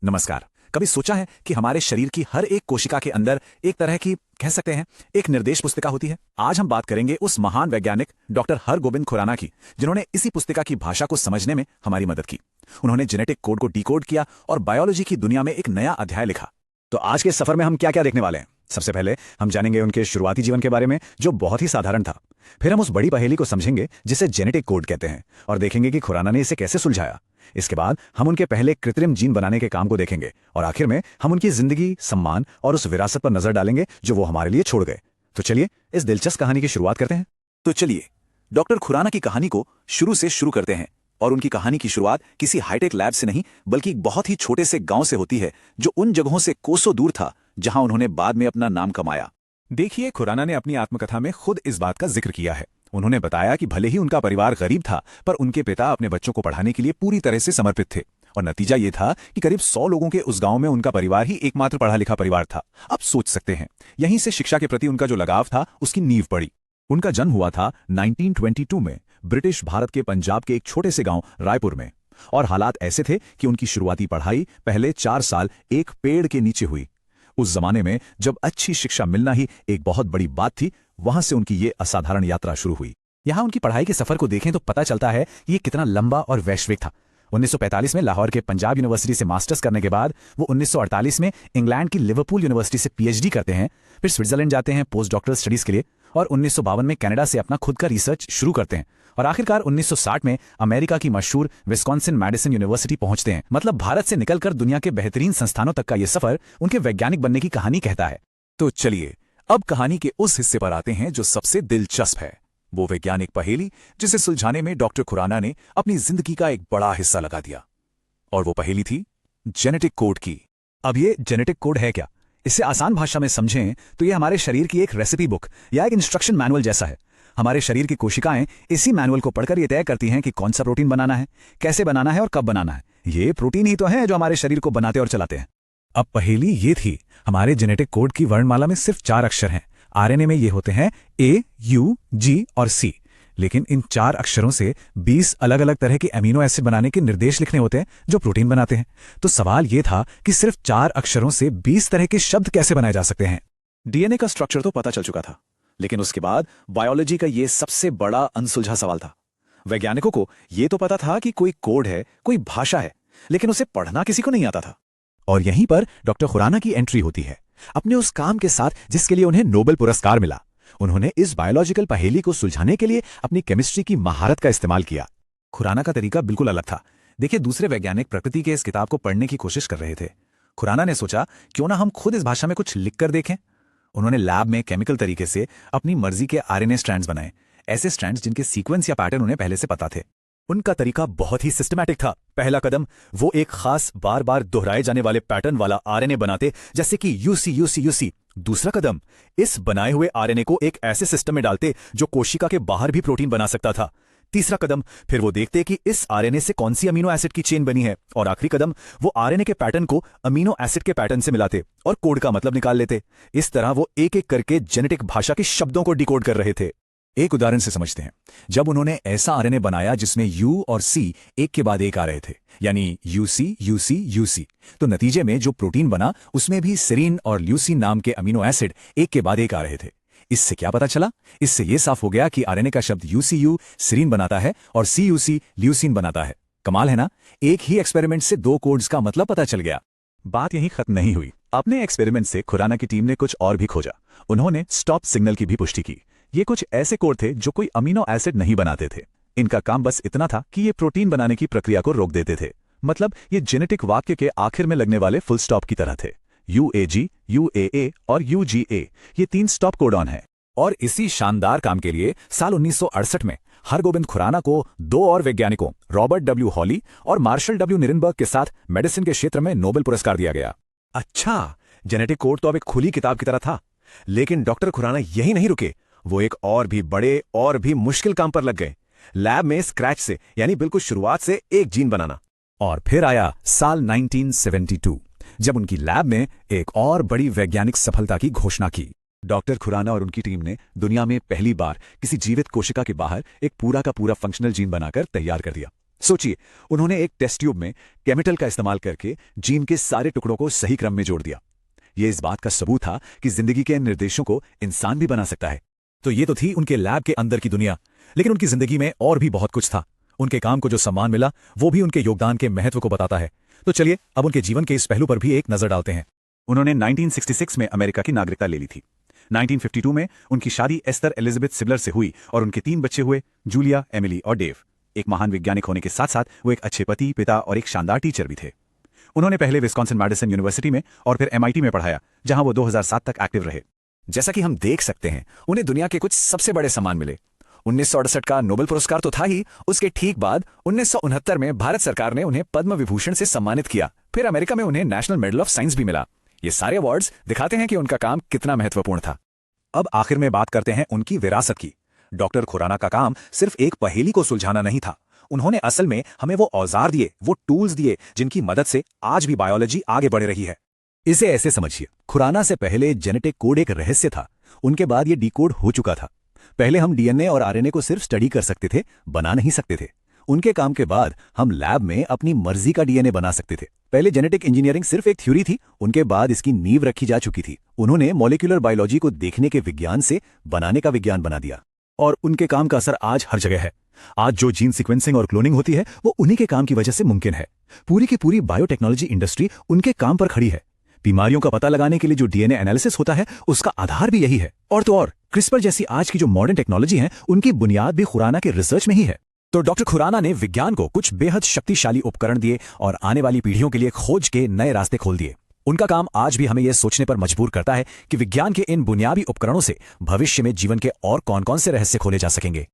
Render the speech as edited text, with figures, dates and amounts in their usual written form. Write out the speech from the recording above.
नमस्कार। कभी सोचा है कि हमारे शरीर की हर एक कोशिका के अंदर एक तरह की कह सकते हैं एक निर्देश पुस्तिका होती है। आज हम बात करेंगे उस महान वैज्ञानिक डॉक्टर हरगोबिंद खुराना की, जिन्होंने इसी पुस्तिका की भाषा को समझने में हमारी मदद की। उन्होंने जेनेटिक कोड को डिकोड किया और बायोलॉजी की दुनिया में एक नया अध्याय लिखा। तो आज के सफर में हम क्या क्या देखने वाले हैं? सबसे पहले हम जानेंगे उनके शुरुआती जीवन के बारे में, जो बहुत ही साधारण था। फिर हम उस बड़ी पहेली को समझेंगे जिसे जेनेटिक कोड कहते हैं, और देखेंगे कि खुराना ने इसे कैसे सुलझाया। इसके बाद हम उनके पहले कृत्रिम जीन बनाने के काम को देखेंगे, और आखिर में हम उनकी जिंदगी, सम्मान और उस विरासत पर नजर डालेंगे जो वो हमारे लिए छोड़ गए। तो चलिए इस दिलचस्प कहानी की शुरुआत करते हैं। तो चलिए डॉक्टर खुराना की कहानी को शुरू से शुरू करते हैं। और उनकी कहानी की शुरुआत किसी हाईटेक लैब से नहीं, बल्कि एक बहुत ही छोटे से गांव से होती है, जो उन जगहों से कोसों दूर था जहां उन्होंने बाद में अपना नाम कमाया। देखिए, खुराना ने अपनी आत्मकथा में खुद इस बात का जिक्र किया है। उन्होंने बताया कि भले ही उनका परिवार गरीब था, पर उनके पिता अपने बच्चों को पढ़ाने के लिए पूरी तरह से समर्पित थे। और नतीजा ये था कि करीब 100 लोगों के उस गांव में उनका परिवार ही एकमात्र पढ़ा लिखा परिवार था। अब सोच सकते हैं, यहीं से शिक्षा के प्रति उनका जो लगाव था, उसकी नींव पड़ी। उनका जन्म हुआ था 1922 में ब्रिटिश भारत के पंजाब के एक छोटे से गांव रायपुर में। और हालात ऐसे थे कि उनकी शुरुआती पढ़ाई पहले 4 साल एक पेड़ के नीचे हुई। उस जमाने में जब अच्छी शिक्षा मिलना ही एक बहुत बड़ी बात थी, वहां से उनकी ये असाधारण यात्रा शुरू हुई। यहां उनकी पढ़ाई के सफर को देखें तो पता चलता है कि ये कितना लंबा और वैश्विक था। 1945 में लाहौर के पंजाब यूनिवर्सिटी से मास्टर्स करने के बाद वो 1948 में इंग्लैंड की लिवरपूल यूनिवर्सिटी से पीएचडी करते हैं। फिर स्विट्जरलैंड जाते हैं पोस्ट डॉक्टरल स्टडीज के लिए, और 1952 में कनाडा से अपना खुद का रिसर्च शुरू करते हैं। और आखिरकार 1960 में अमेरिका की मशहूर विस्कॉन्सिन मैडिसन यूनिवर्सिटी पहुंचते हैं। मतलब भारत से निकलकर दुनिया के बेहतरीन संस्थानों तक का यह सफर उनके वैज्ञानिक बनने की कहानी कहता है। तो चलिए अब कहानी के उस हिस्से पर आते हैं जो सबसे दिलचस्प है, वो वैज्ञानिक पहेली जिसे सुलझाने में डॉक्टर खुराना ने अपनी जिंदगी का एक बड़ा हिस्सा लगा दिया। और वो पहेली थी जेनेटिक कोड की। अब ये जेनेटिक कोड है क्या? इसे आसान भाषा में समझें तो ये हमारे शरीर की एक रेसिपी बुक या एक इंस्ट्रक्शन मैनुअल जैसा है। हमारे शरीर की कोशिकाएं इसी मैनुअल को पढ़कर ये तय करती हैं कि कौन सा प्रोटीन बनाना है, कैसे बनाना है और कब बनाना है। ये प्रोटीन ही तो है जो हमारे शरीर को बनाते और चलाते हैं। अब पहेली ये थी, हमारे जेनेटिक कोड की वर्णमाला में सिर्फ 4 अक्षर हैं। आरएनए में ये होते हैं ए, यू, जी और सी। लेकिन इन 4 अक्षरों से 20 अलग अलग तरह के अमीनो एसिड बनाने के निर्देश लिखने होते हैं जो प्रोटीन बनाते हैं। तो सवाल ये था कि सिर्फ 4 अक्षरों से 20 तरह के शब्द कैसे बनाए जा सकते हैं? डीएनए का स्ट्रक्चर तो पता चल चुका था, लेकिन उसके बाद बायोलॉजी का ये सबसे बड़ा अनसुलझा सवाल था। वैज्ञानिकों को ये तो पता था कि कोई कोड है, कोई भाषा है, लेकिन उसे पढ़ना किसी को नहीं आता था। और यहीं पर डॉक्टर खुराना की एंट्री होती है, अपने उस काम के साथ जिसके लिए उन्हें नोबेल पुरस्कार मिला। उन्होंने इस बायोलॉजिकल पहेली को सुलझाने के लिए अपनी केमिस्ट्री की महारत का इस्तेमाल किया। खुराना का तरीका बिल्कुल अलग था। देखिए, दूसरे वैज्ञानिक प्रकृति के इस किताब को पढ़ने की कोशिश कर रहे थे। खुराना ने सोचा, क्यों ना हम खुद इस भाषा में कुछ लिखकर देखें। उन्होंने लैब में केमिकल तरीके से अपनी मर्जी के आरएनए स्ट्रैंड्स बनाए, ऐसे स्ट्रैंड्स जिनके सीक्वेंस या पैटर्न उन्हें पहले से पता थे। उनका तरीका बहुत ही सिस्टमैटिक था। पहला कदम, वो एक खास बार बार दोहराए जाने वाले पैटर्न वाला आरएनए बनाते, जैसे कि यूसी यूसी यूसी। दूसरा कदम, इस बनाए हुए आरएनए को एक ऐसे सिस्टम में डालते जो कोशिका के बाहर भी प्रोटीन बना सकता था। तीसरा कदम, फिर वो देखते कि इस आरएनए से कौन सी अमीनो एसिड की चेन बनी है। और आखिरी कदम, वो आरएनए के पैटर्न को अमीनो एसिड के पैटर्न से मिलाते और कोड का मतलब निकाल लेते। इस तरह वो एक एक करके जेनेटिक भाषा के शब्दों को डिकोड कर रहे थे। एक उदाहरण से समझते हैं। जब उन्होंने ऐसा आरएनए बनाया जिसमें यू और सी एक के बाद एक आ रहे थे, यानी यूसी यूसी यूसी, तो नतीजे में जो प्रोटीन बना उसमें भी सेरीन और ल्यूसीन नाम के अमीनो एसिड एक के बाद एक आ रहे थे। इससे क्या पता चला? इससे यह साफ हो गया कि आरएनए का शब्द यूसीयू सेरीन बनाता है और सीयूसी ल्यूसीन बनाता है। कमाल है ना? एक ही एक्सपेरिमेंट से 2 कोड्स का मतलब पता चल गया। बात यहीं खत्म नहीं हुई। अपने एक्सपेरिमेंट से खुराना की टीम ने कुछ और भी खोजा। उन्होंने स्टॉप सिग्नल की भी पुष्टि की। ये कुछ ऐसे कोड थे जो कोई अमीनो एसिड नहीं बनाते थे। इनका काम बस इतना था कि ये प्रोटीन बनाने की प्रक्रिया को रोक देते थे। मतलब ये जेनेटिक वाक्य के आखिर में लगने वाले फुल स्टॉप की तरह थे। यूएजी, यूएए और यूजीए, ये 3 स्टॉप कोडॉन हैं। और इसी शानदार काम के लिए साल 1968 में हरगोबिंद खुराना को 2 और वैज्ञानिकों रॉबर्ट डब्ल्यू हॉली और मार्शल डब्ल्यू निरनबर्ग के साथ मेडिसिन के क्षेत्र में नोबेल पुरस्कार दिया गया। अच्छा, जेनेटिक कोड तो अब एक खुली किताब की तरह था। लेकिन डॉक्टर खुराना यही नहीं रुके। वो एक और भी बड़े और भी मुश्किल काम पर लग गए। लैब में स्क्रैच से, यानी बिल्कुल शुरुआत से एक जीन बनाना। और फिर आया साल 1972, जब उनकी लैब में एक और बड़ी वैज्ञानिक सफलता की घोषणा की। डॉक्टर खुराना और उनकी टीम ने दुनिया में पहली बार किसी जीवित कोशिका के बाहर एक पूरा का पूरा फंक्शनल जीन बनाकर तैयार कर दिया। सोचिए, उन्होंने एक टेस्ट ट्यूब में केमिकल का इस्तेमाल करके जीन के सारे टुकड़ों को सही क्रम में जोड़ दिया। ये इस बात का सबूत था कि जिंदगी के इन निर्देशों को इंसान भी बना सकता है। तो ये तो थी उनके लैब के अंदर की दुनिया, लेकिन उनकी जिंदगी में और भी बहुत कुछ था। उनके काम को जो सम्मान मिला वो भी उनके योगदान के महत्व को बताता है। तो चलिए अब उनके जीवन के इस पहलू पर भी एक नजर डालते हैं। उन्होंने 1966 में अमेरिका की नागरिकता ले ली थी। 1952 में उनकी शादी एस्थर एलिजाबेथ सिबलर से हुई और उनके 3 बच्चे हुए, जूलिया, एमिली और डेव। एक महान वैज्ञानिक होने के साथ साथ वो एक अच्छे पति, पिता और एक शानदार टीचर भी थे। उन्होंने पहले विस्कॉन्सिन मैडिसन यूनिवर्सिटी में और फिर MIT में पढ़ाया, जहां वो 2007 तक एक्टिव रहे। जैसा कि हम देख सकते हैं, उन्हें दुनिया के कुछ सबसे बड़े सम्मान मिले। 1968 का नोबेल पुरस्कार तो था ही, उसके ठीक बाद 1969 में भारत सरकार ने उन्हें पद्म विभूषण से सम्मानित किया। फिर अमेरिका में उन्हें नेशनल मेडल ऑफ साइंस भी मिला। ये सारे अवार्ड्स दिखाते हैं कि उनका काम कितना महत्वपूर्ण था। अब आखिर में बात करते हैं उनकी विरासत की। डॉक्टर खुराना का काम सिर्फ एक पहेली को सुलझाना नहीं था। उन्होंने असल में हमें वो औजार दिए, वो टूल्स दिए जिनकी मदद से आज भी बायोलॉजी आगे बढ़ रही है। इसे ऐसे समझिए, खुराना से पहले जेनेटिक कोड एक रहस्य था, उनके बाद ये डिकोड हो चुका था। पहले हम DNA और RNA को सिर्फ स्टडी कर सकते थे, बना नहीं सकते थे। उनके काम के बाद हम लैब में अपनी मर्जी का DNA बना सकते थे। पहले जेनेटिक इंजीनियरिंग सिर्फ एक थ्योरी थी, उनके बाद इसकी नींव रखी जा चुकी थी। उन्होंने मॉलिक्यूलर बायोलॉजी को देखने के विज्ञान से बनाने का विज्ञान बना दिया, और उनके काम का असर आज हर जगह है। आज जो जीन सीक्वेंसिंग और क्लोनिंग होती है वो उन्हीं के काम की वजह से मुमकिन है। पूरी की पूरी बायोटेक्नोलॉजी इंडस्ट्री उनके काम पर खड़ी है। बीमारियों का पता लगाने के लिए जो DNA एनालिसिस होता है उसका आधार भी यही है। और तो और क्रिस्पर जैसी आज की जो मॉडर्न टेक्नोलॉजी है, उनकी बुनियाद भी खुराना के रिसर्च में ही है। तो डॉक्टर खुराना ने विज्ञान को कुछ बेहद शक्तिशाली उपकरण दिए और आने वाली पीढ़ियों के लिए खोज के नए रास्ते खोल दिए। उनका काम आज भी हमें यह सोचने पर मजबूर करता है कि विज्ञान के इन बुनियादी उपकरणों से भविष्य में जीवन के और कौन-कौन से रहस्य खोले जा सकेंगे।